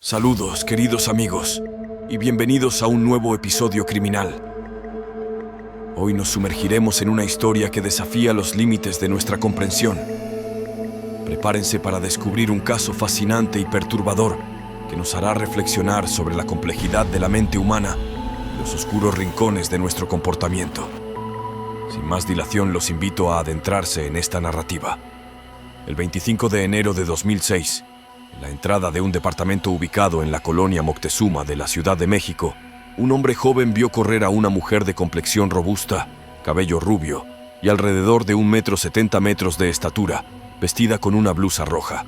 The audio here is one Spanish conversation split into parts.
Saludos, queridos amigos, y bienvenidos a un nuevo episodio criminal. Hoy nos sumergiremos en una historia que desafía los límites de nuestra comprensión. Prepárense para descubrir un caso fascinante y perturbador que nos hará reflexionar sobre la complejidad de la mente humana y los oscuros rincones de nuestro comportamiento. Sin más dilación, los invito a adentrarse en esta narrativa. El 25 de enero de 2006, en la entrada de un departamento ubicado en la colonia Moctezuma de la Ciudad de México, un hombre joven vio correr a una mujer de complexión robusta, cabello rubio y alrededor de 1,70 m de estatura, vestida con una blusa roja.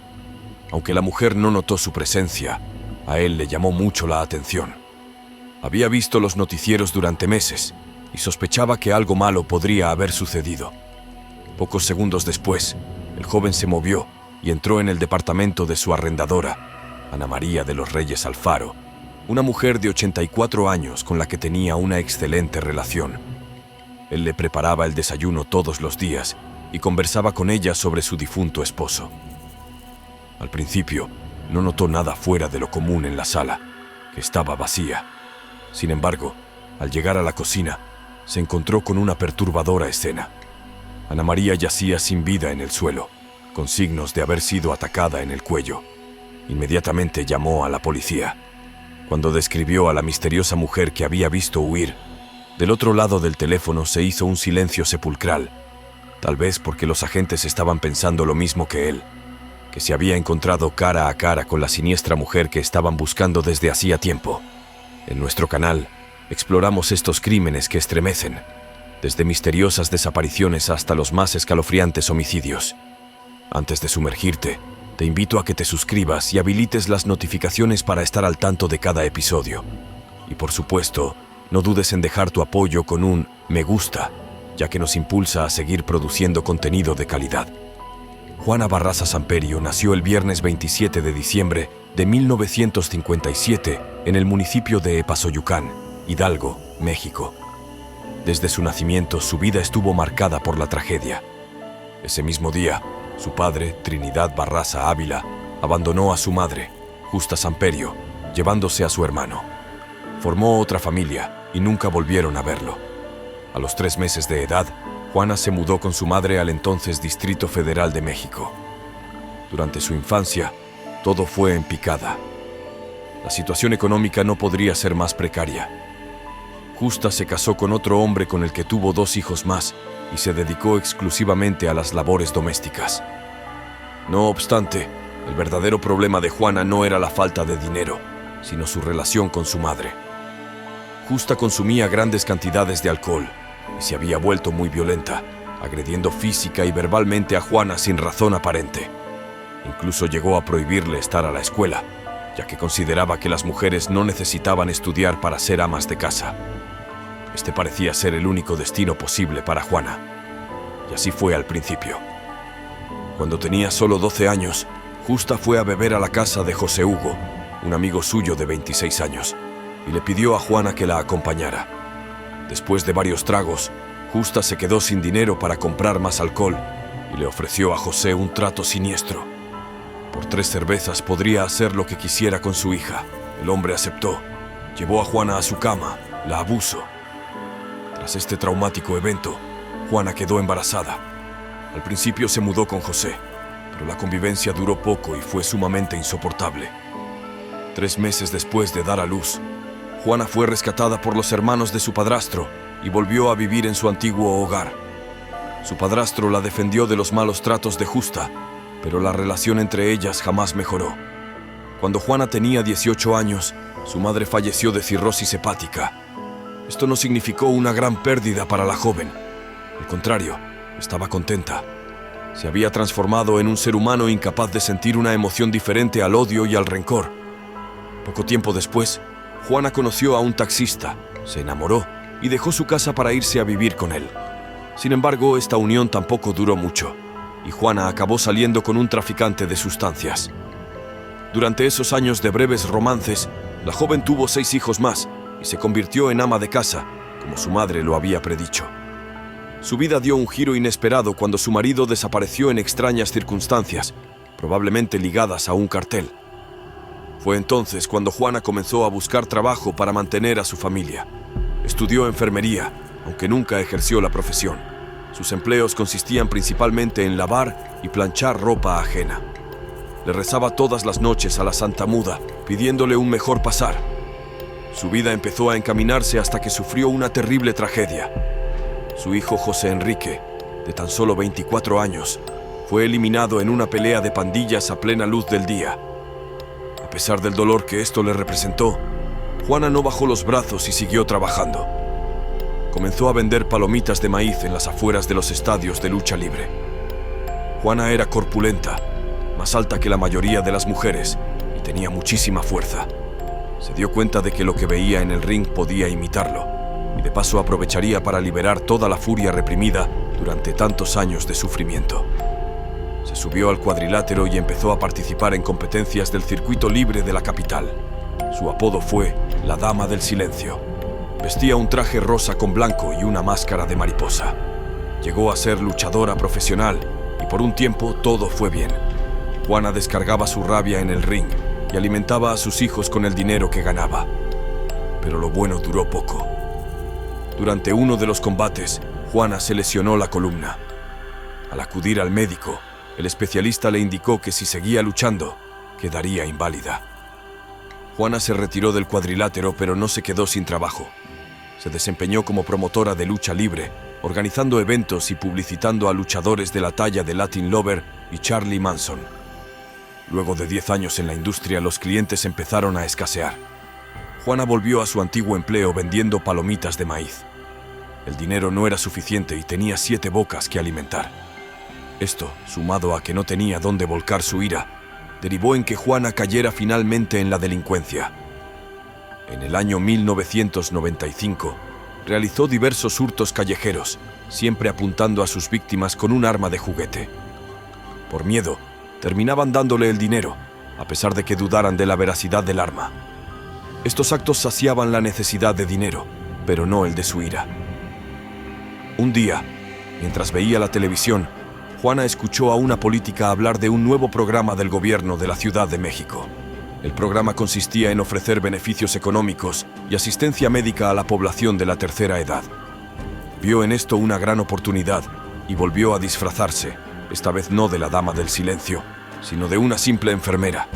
Aunque la mujer no notó su presencia, a él le llamó mucho la atención. Había visto los noticieros durante meses y sospechaba que algo malo podría haber sucedido. Pocos segundos después, el joven se movió y entró en el departamento de su arrendadora, Ana María de los Reyes Alfaro, una mujer de 84 años con la que tenía una excelente relación. Él le preparaba el desayuno todos los días y conversaba con ella sobre su difunto esposo. Al principio, no notó nada fuera de lo común en la sala, que estaba vacía. Sin embargo, al llegar a la cocina, se encontró con una perturbadora escena. Ana María yacía sin vida en el suelo, con signos de haber sido atacada en el cuello. Inmediatamente llamó a la policía. Cuando describió a la misteriosa mujer que había visto huir, del otro lado del teléfono se hizo un silencio sepulcral, tal vez porque los agentes estaban pensando lo mismo que él, que se había encontrado cara a cara con la siniestra mujer que estaban buscando desde hacía tiempo. En nuestro canal, exploramos estos crímenes que estremecen, desde misteriosas desapariciones hasta los más escalofriantes homicidios. Antes de sumergirte, te invito a que te suscribas y habilites las notificaciones para estar al tanto de cada episodio. Y por supuesto, no dudes en dejar tu apoyo con un me gusta, ya que nos impulsa a seguir produciendo contenido de calidad. Juana Barraza Samperio nació el viernes 27 de diciembre de 1957 en el municipio de Epazoyucán, Hidalgo, México. Desde su nacimiento, su vida estuvo marcada por la tragedia. Ese mismo día, su padre, Trinidad Barraza Ávila, abandonó a su madre, Justa Samperio, llevándose a su hermano. Formó otra familia y nunca volvieron a verlo. A los 3 meses de edad, Juana se mudó con su madre al entonces Distrito Federal de México. Durante su infancia, todo fue en picada. La situación económica no podría ser más precaria. Justa se casó con otro hombre con el que tuvo 2 hijos más y se dedicó exclusivamente a las labores domésticas. No obstante, el verdadero problema de Juana no era la falta de dinero, sino su relación con su madre. Justa consumía grandes cantidades de alcohol y se había vuelto muy violenta, agrediendo física y verbalmente a Juana sin razón aparente. Incluso llegó a prohibirle estar a la escuela, ya que consideraba que las mujeres no necesitaban estudiar para ser amas de casa. Este parecía ser el único destino posible para Juana, y así fue al principio. Cuando tenía solo 12 años, Justa fue a beber a la casa de José Hugo, un amigo suyo de 26 años, y le pidió a Juana que la acompañara. Después de varios tragos, Justa se quedó sin dinero para comprar más alcohol y le ofreció a José un trato siniestro. Por 3 cervezas podría hacer lo que quisiera con su hija. El hombre aceptó, llevó a Juana a su cama, la abusó. Tras este traumático evento, Juana quedó embarazada. Al principio se mudó con José, pero la convivencia duró poco y fue sumamente insoportable. 3 meses después de dar a luz, Juana fue rescatada por los hermanos de su padrastro y volvió a vivir en su antiguo hogar. Su padrastro la defendió de los malos tratos de Justa, pero la relación entre ellas jamás mejoró. Cuando Juana tenía 18 años, su madre falleció de cirrosis hepática. Esto no significó una gran pérdida para la joven. Al contrario, estaba contenta. Se había transformado en un ser humano incapaz de sentir una emoción diferente al odio y al rencor. Poco tiempo después, Juana conoció a un taxista, se enamoró y dejó su casa para irse a vivir con él. Sin embargo, esta unión tampoco duró mucho, y Juana acabó saliendo con un traficante de sustancias. Durante esos años de breves romances, la joven tuvo 6 hijos más y se convirtió en ama de casa, como su madre lo había predicho. Su vida dio un giro inesperado cuando su marido desapareció en extrañas circunstancias, probablemente ligadas a un cartel. Fue entonces cuando Juana comenzó a buscar trabajo para mantener a su familia. Estudió enfermería, aunque nunca ejerció la profesión. Sus empleos consistían principalmente en lavar y planchar ropa ajena. Le rezaba todas las noches a la Santa Muda, pidiéndole un mejor pasar. Su vida empezó a encaminarse hasta que sufrió una terrible tragedia. Su hijo José Enrique, de tan solo 24 años, fue eliminado en una pelea de pandillas a plena luz del día. A pesar del dolor que esto le representó, Juana no bajó los brazos y siguió trabajando. Comenzó a vender palomitas de maíz en las afueras de los estadios de lucha libre. Juana era corpulenta, más alta que la mayoría de las mujeres, y tenía muchísima fuerza. Se dio cuenta de que lo que veía en el ring podía imitarlo, y de paso aprovecharía para liberar toda la furia reprimida durante tantos años de sufrimiento. Se subió al cuadrilátero y empezó a participar en competencias del circuito libre de la capital. Su apodo fue la Dama del Silencio. Vestía un traje rosa con blanco y una máscara de mariposa. Llegó a ser luchadora profesional y por un tiempo todo fue bien. Juana descargaba su rabia en el ring y alimentaba a sus hijos con el dinero que ganaba. Pero lo bueno duró poco. Durante uno de los combates, Juana se lesionó la columna. Al acudir al médico, el especialista le indicó que si seguía luchando, quedaría inválida. Juana se retiró del cuadrilátero, pero no se quedó sin trabajo. Se desempeñó como promotora de lucha libre, organizando eventos y publicitando a luchadores de la talla de Latin Lover y Charlie Manson. Luego de 10 años en la industria, los clientes empezaron a escasear. Juana volvió a su antiguo empleo vendiendo palomitas de maíz. El dinero no era suficiente y tenía 7 bocas que alimentar. Esto, sumado a que no tenía dónde volcar su ira, derivó en que Juana cayera finalmente en la delincuencia. En el año 1995, realizó diversos hurtos callejeros, siempre apuntando a sus víctimas con un arma de juguete. Por miedo, terminaban dándole el dinero, a pesar de que dudaran de la veracidad del arma. Estos actos saciaban la necesidad de dinero, pero no el de su ira. Un día, mientras veía la televisión, Juana escuchó a una política hablar de un nuevo programa del gobierno de la Ciudad de México. El programa consistía en ofrecer beneficios económicos y asistencia médica a la población de la tercera edad. Vio en esto una gran oportunidad y volvió a disfrazarse, esta vez no de la Dama del Silencio, sino de una simple enfermera.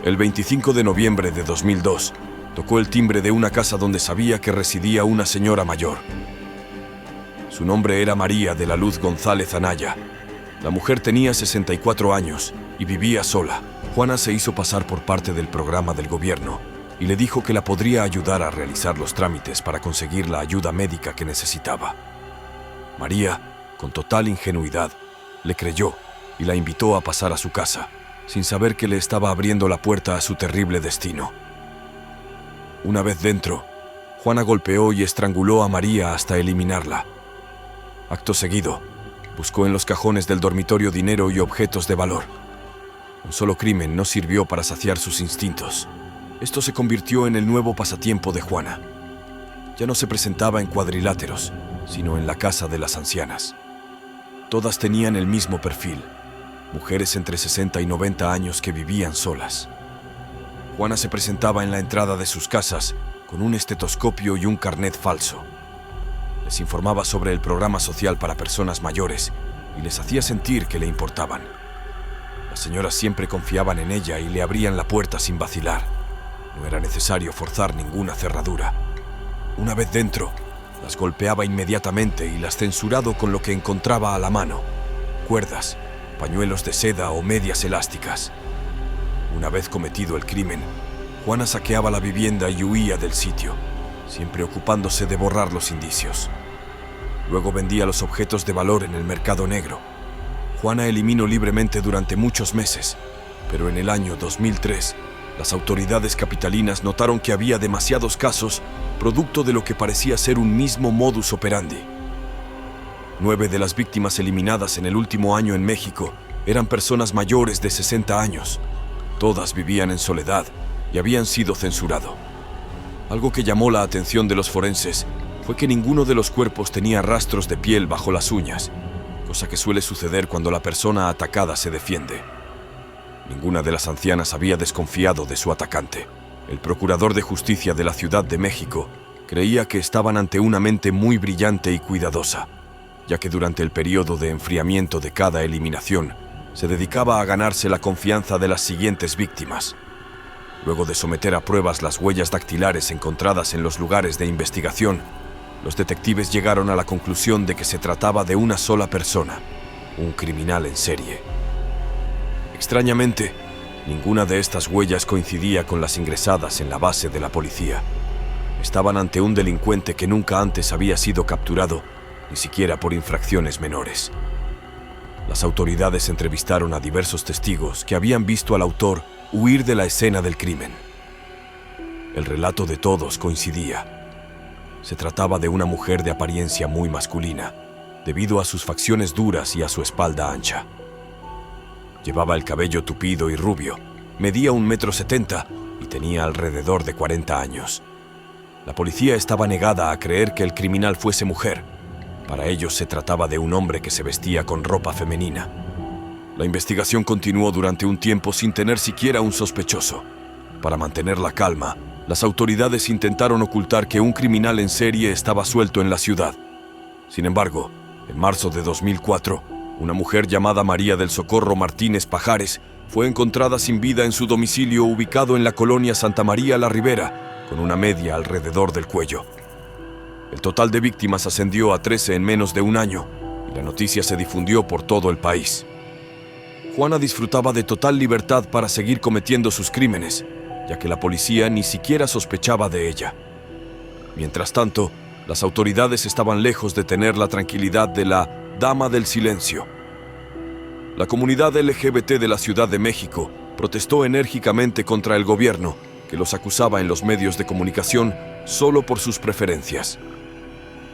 El 25 de noviembre de 2002, tocó el timbre de una casa donde sabía que residía una señora mayor. Su nombre era María de la Luz González Anaya. La mujer tenía 64 años y vivía sola. Juana se hizo pasar por parte del programa del gobierno y le dijo que la podría ayudar a realizar los trámites para conseguir la ayuda médica que necesitaba. María, con total ingenuidad, le creyó y la invitó a pasar a su casa, sin saber que le estaba abriendo la puerta a su terrible destino. Una vez dentro, Juana golpeó y estranguló a María hasta eliminarla. Acto seguido, buscó en los cajones del dormitorio dinero y objetos de valor. Un solo crimen no sirvió para saciar sus instintos. Esto se convirtió en el nuevo pasatiempo de Juana. Ya no se presentaba en cuadriláteros, sino en la casa de las ancianas. Todas tenían el mismo perfil, mujeres entre 60 y 90 años que vivían solas. Juana se presentaba en la entrada de sus casas con un estetoscopio y un carnet falso. Les informaba sobre el programa social para personas mayores y les hacía sentir que le importaban. Las señoras siempre confiaban en ella y le abrían la puerta sin vacilar. No era necesario forzar ninguna cerradura. Una vez dentro, las golpeaba inmediatamente y las censuraba con lo que encontraba a la mano: cuerdas, pañuelos de seda o medias elásticas. Una vez cometido el crimen, Juana saqueaba la vivienda y huía del sitio, siempre ocupándose de borrar los indicios. Luego vendía los objetos de valor en el mercado negro. Juana eliminó libremente durante muchos meses, pero en el año 2003, las autoridades capitalinas notaron que había demasiados casos, producto de lo que parecía ser un mismo modus operandi. 9 de las víctimas eliminadas en el último año en México eran personas mayores de 60 años. Todas vivían en soledad y habían sido censurado. Algo que llamó la atención de los forenses fue que ninguno de los cuerpos tenía rastros de piel bajo las uñas, cosa que suele suceder cuando la persona atacada se defiende. Ninguna de las ancianas había desconfiado de su atacante. El procurador de justicia de la Ciudad de México creía que estaban ante una mente muy brillante y cuidadosa, ya que durante el periodo de enfriamiento de cada eliminación se dedicaba a ganarse la confianza de las siguientes víctimas. Luego de someter a pruebas las huellas dactilares encontradas en los lugares de investigación, los detectives llegaron a la conclusión de que se trataba de una sola persona, un criminal en serie. Extrañamente, ninguna de estas huellas coincidía con las ingresadas en la base de la policía. Estaban ante un delincuente que nunca antes había sido capturado, ni siquiera por infracciones menores. Las autoridades entrevistaron a diversos testigos que habían visto al autor huir de la escena del crimen. El relato de todos coincidía. Se trataba de una mujer de apariencia muy masculina, debido a sus facciones duras y a su espalda ancha. Llevaba el cabello tupido y rubio, medía 1,70 m y tenía alrededor de 40 años. La policía estaba negada a creer que el criminal fuese mujer. Para ellos se trataba de un hombre que se vestía con ropa femenina. La investigación continuó durante un tiempo sin tener siquiera un sospechoso. Para mantener la calma, las autoridades intentaron ocultar que un criminal en serie estaba suelto en la ciudad. Sin embargo, en marzo de 2004, una mujer llamada María del Socorro Martínez Pajares fue encontrada sin vida en su domicilio ubicado en la colonia Santa María la Ribera, con una media alrededor del cuello. El total de víctimas ascendió a 13 en menos de un año, y la noticia se difundió por todo el país. Juana disfrutaba de total libertad para seguir cometiendo sus crímenes, ya que la policía ni siquiera sospechaba de ella. Mientras tanto, las autoridades estaban lejos de tener la tranquilidad de la Dama del Silencio. La comunidad LGBT de la Ciudad de México protestó enérgicamente contra el gobierno, que los acusaba en los medios de comunicación solo por sus preferencias.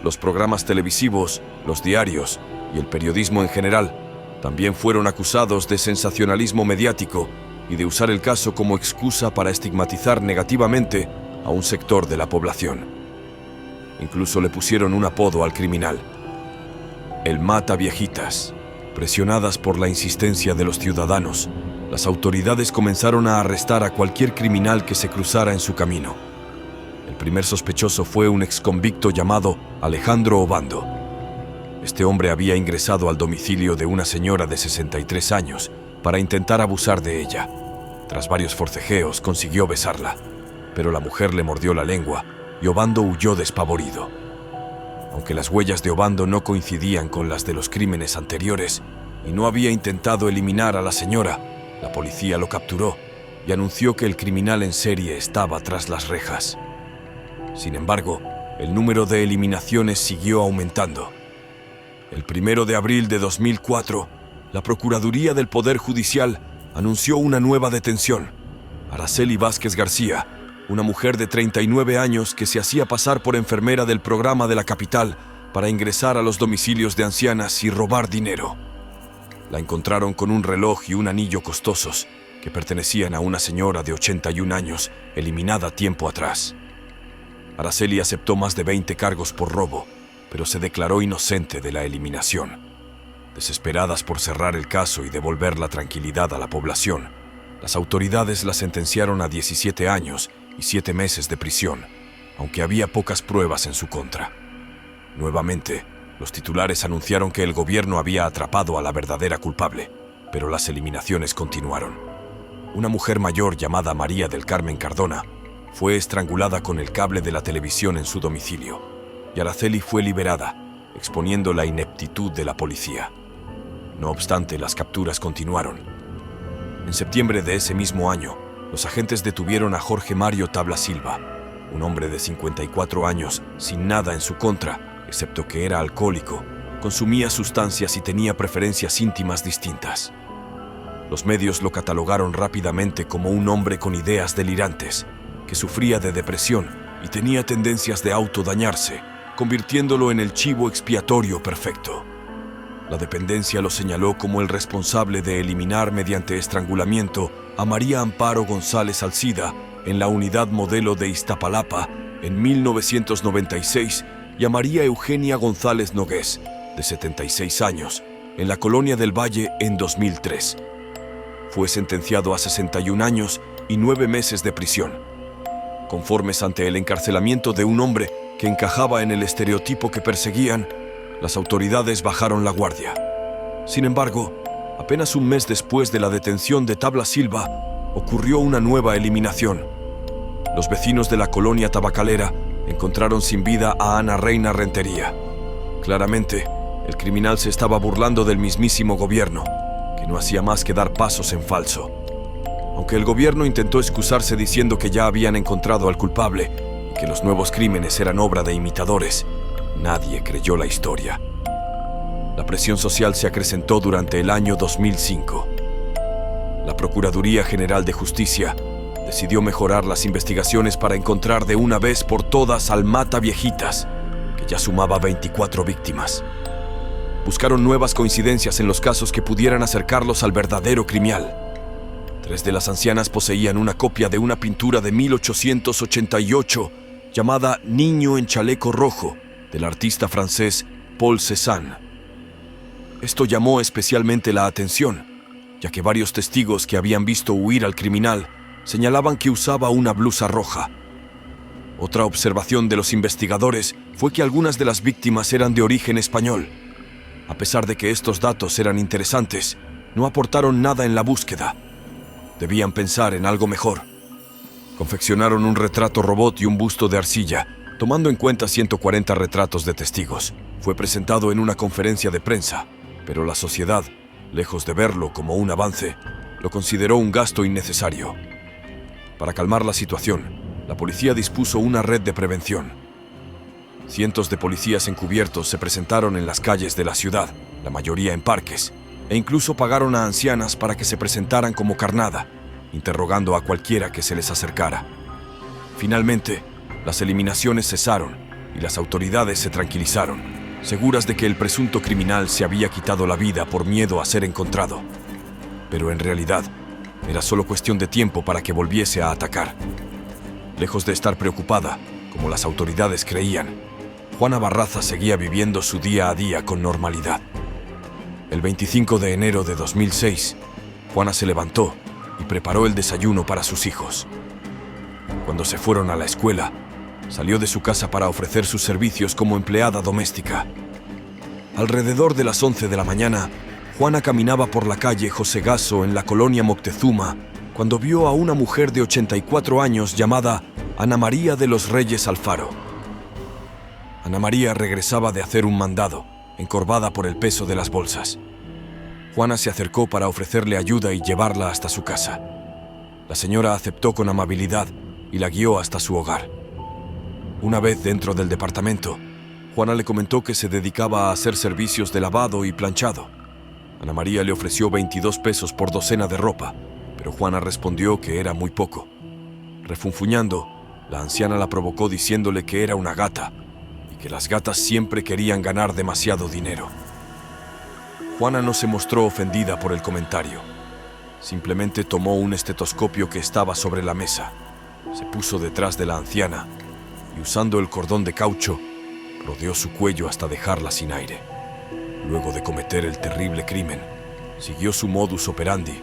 Los programas televisivos, los diarios y el periodismo en general también fueron acusados de sensacionalismo mediático y de usar el caso como excusa para estigmatizar negativamente a un sector de la población. Incluso le pusieron un apodo al criminal: el Mata Viejitas. Presionadas por la insistencia de los ciudadanos, las autoridades comenzaron a arrestar a cualquier criminal que se cruzara en su camino. El primer sospechoso fue un exconvicto llamado Alejandro Obando. Este hombre había ingresado al domicilio de una señora de 63 años para intentar abusar de ella. Tras varios forcejeos consiguió besarla, pero la mujer le mordió la lengua y Obando huyó despavorido. Aunque las huellas de Obando no coincidían con las de los crímenes anteriores y no había intentado eliminar a la señora, la policía lo capturó y anunció que el criminal en serie estaba tras las rejas. Sin embargo, el número de eliminaciones siguió aumentando. El 1 de abril de 2004, la Procuraduría del Poder Judicial anunció una nueva detención: Araceli Vázquez García, una mujer de 39 años que se hacía pasar por enfermera del programa de la capital para ingresar a los domicilios de ancianas y robar dinero. La encontraron con un reloj y un anillo costosos que pertenecían a una señora de 81 años, eliminada tiempo atrás. Araceli aceptó más de 20 cargos por robo, pero se declaró inocente de la eliminación. Desesperadas por cerrar el caso y devolver la tranquilidad a la población, las autoridades la sentenciaron a 17 años y 7 meses de prisión, aunque había pocas pruebas en su contra. Nuevamente, los titulares anunciaron que el gobierno había atrapado a la verdadera culpable, pero las eliminaciones continuaron. Una mujer mayor llamada María del Carmen Cardona fue estrangulada con el cable de la televisión en su domicilio, y Araceli fue liberada, exponiendo la ineptitud de la policía. No obstante, las capturas continuaron. En septiembre de ese mismo año, los agentes detuvieron a Jorge Mario Tabla Silva, un hombre de 54 años sin nada en su contra, excepto que era alcohólico, consumía sustancias y tenía preferencias íntimas distintas. Los medios lo catalogaron rápidamente como un hombre con ideas delirantes, que sufría de depresión y tenía tendencias de autodañarse, convirtiéndolo en el chivo expiatorio perfecto. La dependencia lo señaló como el responsable de eliminar mediante estrangulamiento a María Amparo González Alcida en la unidad modelo de Iztapalapa en 1996 y a María Eugenia González Nogués, de 76 años, en la Colonia del Valle en 2003. fue sentenciado a 61 años y 9 meses de prisión. Conformes ante el encarcelamiento de un hombre que encajaba en el estereotipo que perseguían, las autoridades bajaron la guardia. Sin embargo, apenas un mes después de la detención de Tabla Silva, ocurrió una nueva eliminación. Los vecinos de la colonia tabacalera encontraron sin vida a Ana Reina Rentería. Claramente, el criminal se estaba burlando del mismísimo gobierno, que no hacía más que dar pasos en falso. Aunque el gobierno intentó excusarse diciendo que ya habían encontrado al culpable y que los nuevos crímenes eran obra de imitadores, nadie creyó la historia. La presión social se acrecentó durante el año 2005. La Procuraduría General de Justicia decidió mejorar las investigaciones para encontrar de una vez por todas al Mata Viejitas, que ya sumaba 24 víctimas. Buscaron nuevas coincidencias en los casos que pudieran acercarlos al verdadero criminal. 3 de las ancianas poseían una copia de una pintura de 1888 llamada Niño en chaleco rojo, del artista francés Paul Cézanne. Esto llamó especialmente la atención, ya que varios testigos que habían visto huir al criminal señalaban que usaba una blusa roja. Otra observación de los investigadores fue que algunas de las víctimas eran de origen español. A pesar de que estos datos eran interesantes, no aportaron nada en la búsqueda. Debían pensar en algo mejor. Confeccionaron un retrato robot y un busto de arcilla, tomando en cuenta 140 retratos de testigos. Fue presentado en una conferencia de prensa, pero la sociedad, lejos de verlo como un avance, lo consideró un gasto innecesario. Para calmar la situación, la policía dispuso una red de prevención. Cientos de policías encubiertos se presentaron en las calles de la ciudad, la mayoría en parques, e incluso pagaron a ancianas para que se presentaran como carnada, interrogando a cualquiera que se les acercara. Finalmente, las eliminaciones cesaron y las autoridades se tranquilizaron, seguras de que el presunto criminal se había quitado la vida por miedo a ser encontrado. Pero en realidad, era solo cuestión de tiempo para que volviese a atacar. Lejos de estar preocupada, como las autoridades creían, Juana Barraza seguía viviendo su día a día con normalidad. El 25 de enero de 2006, Juana se levantó y preparó el desayuno para sus hijos. Cuando se fueron a la escuela, salió de su casa para ofrecer sus servicios como empleada doméstica. Alrededor de las 11 de la mañana, Juana caminaba por la calle José Gasso en la colonia Moctezuma cuando vio a una mujer de 84 años llamada Ana María de los Reyes Alfaro. Ana María regresaba de hacer un mandado, encorvada por el peso de las bolsas. Juana se acercó para ofrecerle ayuda y llevarla hasta su casa. La señora aceptó con amabilidad y la guió hasta su hogar. Una vez dentro del departamento, Juana le comentó que se dedicaba a hacer servicios de lavado y planchado. Ana María le ofreció 22 pesos por docena de ropa, pero Juana respondió que era muy poco. Refunfuñando, la anciana la provocó diciéndole que era una gata y que las gatas siempre querían ganar demasiado dinero. Juana no se mostró ofendida por el comentario. Simplemente tomó un estetoscopio que estaba sobre la mesa, se puso detrás de la anciana y, usando el cordón de caucho, rodeó su cuello hasta dejarla sin aire. Luego de cometer el terrible crimen, siguió su modus operandi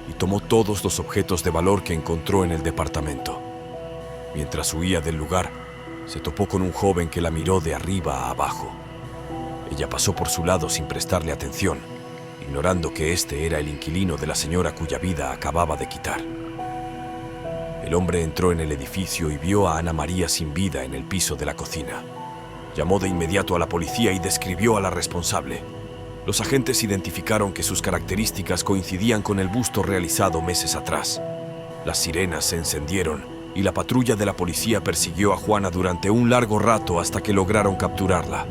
y tomó todos los objetos de valor que encontró en el departamento. Mientras huía del lugar, se topó con un joven que la miró de arriba a abajo. Ella pasó por su lado sin prestarle atención, ignorando que este era el inquilino de la señora cuya vida acababa de quitar. El hombre entró en el edificio y vio a Ana María sin vida en el piso de la cocina. Llamó de inmediato a la policía y describió a la responsable. Los agentes identificaron que sus características coincidían con el busto realizado meses atrás. Las sirenas se encendieron y la patrulla de la policía persiguió a Juana durante un largo rato hasta que lograron capturarla.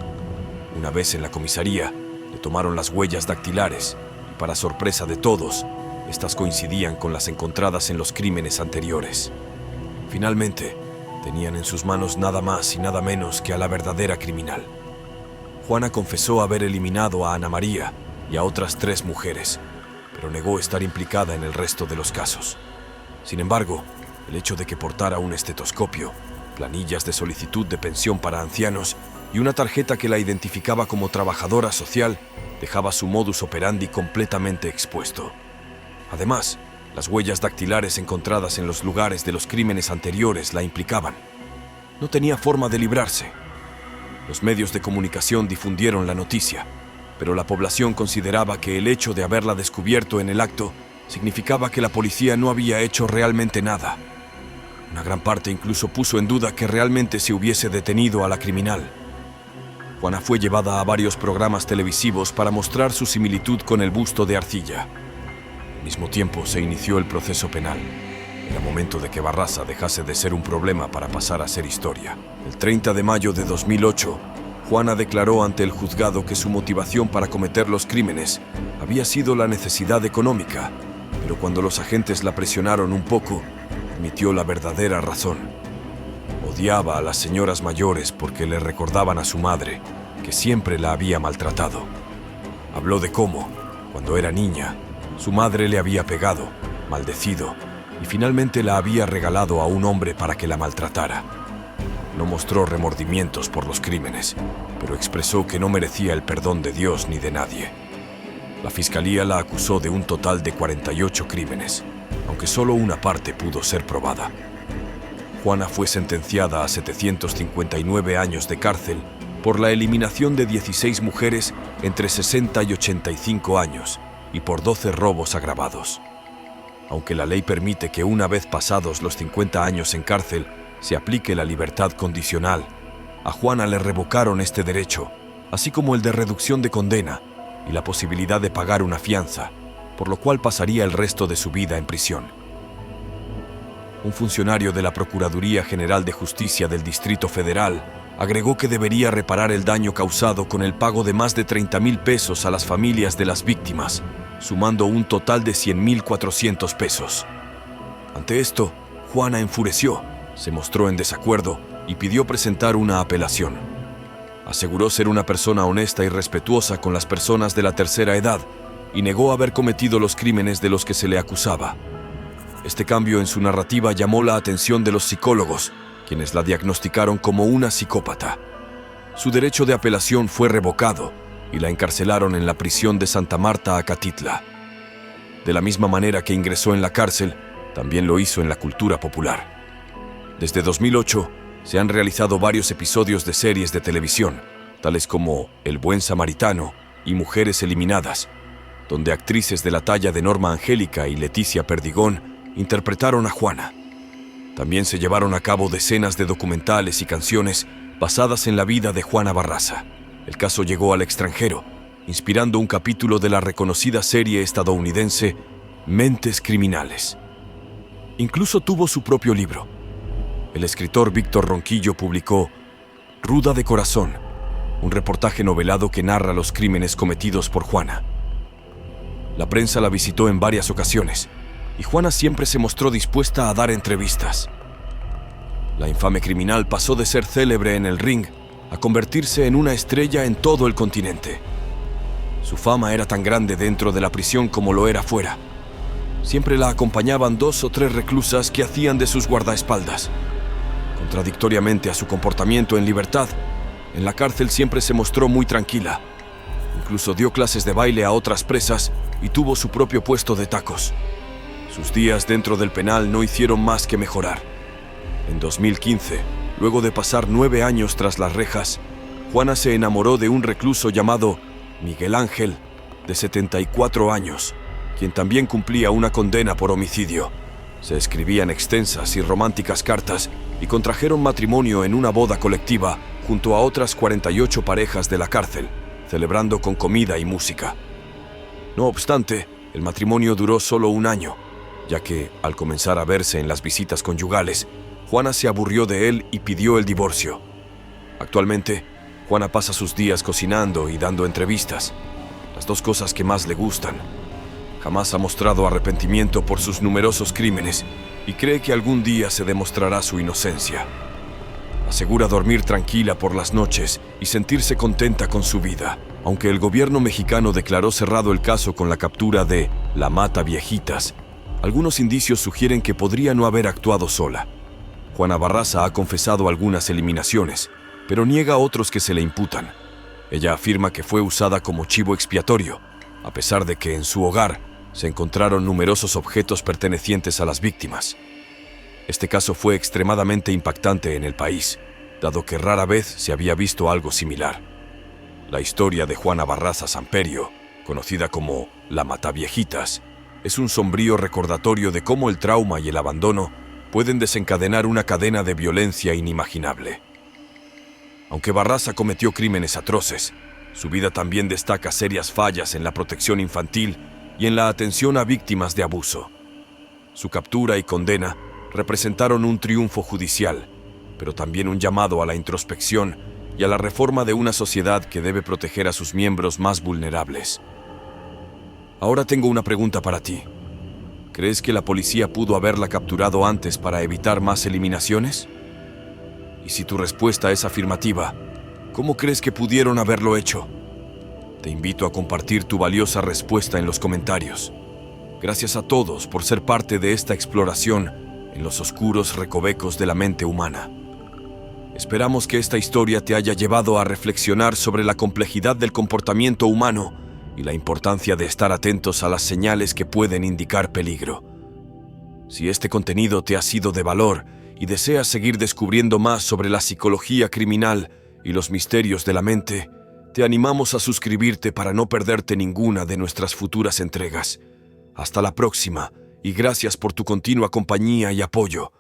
Una vez en la comisaría, le tomaron las huellas dactilares y, para sorpresa de todos, estas coincidían con las encontradas en los crímenes anteriores. Finalmente, tenían en sus manos nada más y nada menos que a la verdadera criminal. Juana confesó haber eliminado a Ana María y a otras 3 mujeres, pero negó estar implicada en el resto de los casos. Sin embargo, el hecho de que portara un estetoscopio, planillas de solicitud de pensión para ancianos y una tarjeta que la identificaba como trabajadora social dejaba su modus operandi completamente expuesto. Además, las huellas dactilares encontradas en los lugares de los crímenes anteriores la implicaban. No tenía forma de librarse. Los medios de comunicación difundieron la noticia, pero la población consideraba que el hecho de haberla descubierto en el acto significaba que la policía no había hecho realmente nada. Una gran parte incluso puso en duda que realmente se hubiese detenido a la criminal. Juana fue llevada a varios programas televisivos para mostrar su similitud con el busto de arcilla. Al mismo tiempo se inició el proceso penal. Era momento de que Barraza dejase de ser un problema para pasar a ser historia. El 30 de mayo de 2008, Juana declaró ante el juzgado que su motivación para cometer los crímenes había sido la necesidad económica, pero cuando los agentes la presionaron un poco, admitió la verdadera razón. Odiaba a las señoras mayores porque le recordaban a su madre, que siempre la había maltratado. Habló de cómo, cuando era niña, su madre le había pegado, maldecido, y finalmente la había regalado a un hombre para que la maltratara. No mostró remordimientos por los crímenes, pero expresó que no merecía el perdón de Dios ni de nadie. La fiscalía la acusó de un total de 48 crímenes, aunque solo una parte pudo ser probada. Juana fue sentenciada a 759 años de cárcel por la eliminación de 16 mujeres entre 60 y 85 años y por 12 robos agravados. Aunque la ley permite que una vez pasados los 50 años en cárcel se aplique la libertad condicional, a Juana le revocaron este derecho, así como el de reducción de condena y la posibilidad de pagar una fianza, por lo cual pasaría el resto de su vida en prisión. Un funcionario de la Procuraduría General de Justicia del Distrito Federal agregó que debería reparar el daño causado con el pago de más de 30,000 pesos a las familias de las víctimas, sumando un total de 100,400 pesos. Ante esto, Juana enfureció, se mostró en desacuerdo y pidió presentar una apelación. Aseguró ser una persona honesta y respetuosa con las personas de la tercera edad y negó haber cometido los crímenes de los que se le acusaba. Este cambio en su narrativa llamó la atención de los psicólogos, quienes la diagnosticaron como una psicópata. Su derecho de apelación fue revocado y la encarcelaron en la prisión de Santa Marta, Acatitla. De la misma manera que ingresó en la cárcel, también lo hizo en la cultura popular. Desde 2008, se han realizado varios episodios de series de televisión, tales como El Buen Samaritano y Mujeres Eliminadas, donde actrices de la talla de Norma Angélica y Leticia Perdigón interpretaron a Juana. También se llevaron a cabo decenas de documentales y canciones basadas en la vida de Juana Barraza. El caso llegó al extranjero, inspirando un capítulo de la reconocida serie estadounidense Mentes Criminales. Incluso tuvo su propio libro. El escritor Víctor Ronquillo publicó Ruda de Corazón, un reportaje novelado que narra los crímenes cometidos por Juana. La prensa la visitó en varias ocasiones, y Juana siempre se mostró dispuesta a dar entrevistas. La infame criminal pasó de ser célebre en el ring a convertirse en una estrella en todo el continente. Su fama era tan grande dentro de la prisión como lo era fuera. Siempre la acompañaban 2 o 3 reclusas que hacían de sus guardaespaldas. Contradictoriamente a su comportamiento en libertad, en la cárcel siempre se mostró muy tranquila. Incluso dio clases de baile a otras presas y tuvo su propio puesto de tacos. Sus días dentro del penal no hicieron más que mejorar. En 2015, luego de pasar 9 años tras las rejas, Juana se enamoró de un recluso llamado Miguel Ángel, de 74 años, quien también cumplía una condena por homicidio. Se escribían extensas y románticas cartas y contrajeron matrimonio en una boda colectiva junto a otras 48 parejas de la cárcel, celebrando con comida y música. No obstante, el matrimonio duró solo 1 año, ya que, al comenzar a verse en las visitas conyugales, Juana se aburrió de él y pidió el divorcio. Actualmente, Juana pasa sus días cocinando y dando entrevistas, las 2 cosas que más le gustan. Jamás ha mostrado arrepentimiento por sus numerosos crímenes y cree que algún día se demostrará su inocencia. Asegura dormir tranquila por las noches y sentirse contenta con su vida, aunque el gobierno mexicano declaró cerrado el caso con la captura de La Mata Viejitas. Algunos indicios sugieren que podría no haber actuado sola. Juana Barraza ha confesado algunas eliminaciones, pero niega otros que se le imputan. Ella afirma que fue usada como chivo expiatorio, a pesar de que en su hogar se encontraron numerosos objetos pertenecientes a las víctimas. Este caso fue extremadamente impactante en el país, dado que rara vez se había visto algo similar. La historia de Juana Barraza Samperio, conocida como la Mataviejitas, es un sombrío recordatorio de cómo el trauma y el abandono pueden desencadenar una cadena de violencia inimaginable. Aunque Barraza cometió crímenes atroces, su vida también destaca serias fallas en la protección infantil y en la atención a víctimas de abuso. Su captura y condena representaron un triunfo judicial, pero también un llamado a la introspección y a la reforma de una sociedad que debe proteger a sus miembros más vulnerables. Ahora tengo una pregunta para ti. ¿Crees que la policía pudo haberla capturado antes para evitar más eliminaciones? Y si tu respuesta es afirmativa, ¿cómo crees que pudieron haberlo hecho? Te invito a compartir tu valiosa respuesta en los comentarios. Gracias a todos por ser parte de esta exploración en los oscuros recovecos de la mente humana. Esperamos que esta historia te haya llevado a reflexionar sobre la complejidad del comportamiento humano y la importancia de estar atentos a las señales que pueden indicar peligro. Si este contenido te ha sido de valor y deseas seguir descubriendo más sobre la psicología criminal y los misterios de la mente, te animamos a suscribirte para no perderte ninguna de nuestras futuras entregas. Hasta la próxima y gracias por tu continua compañía y apoyo.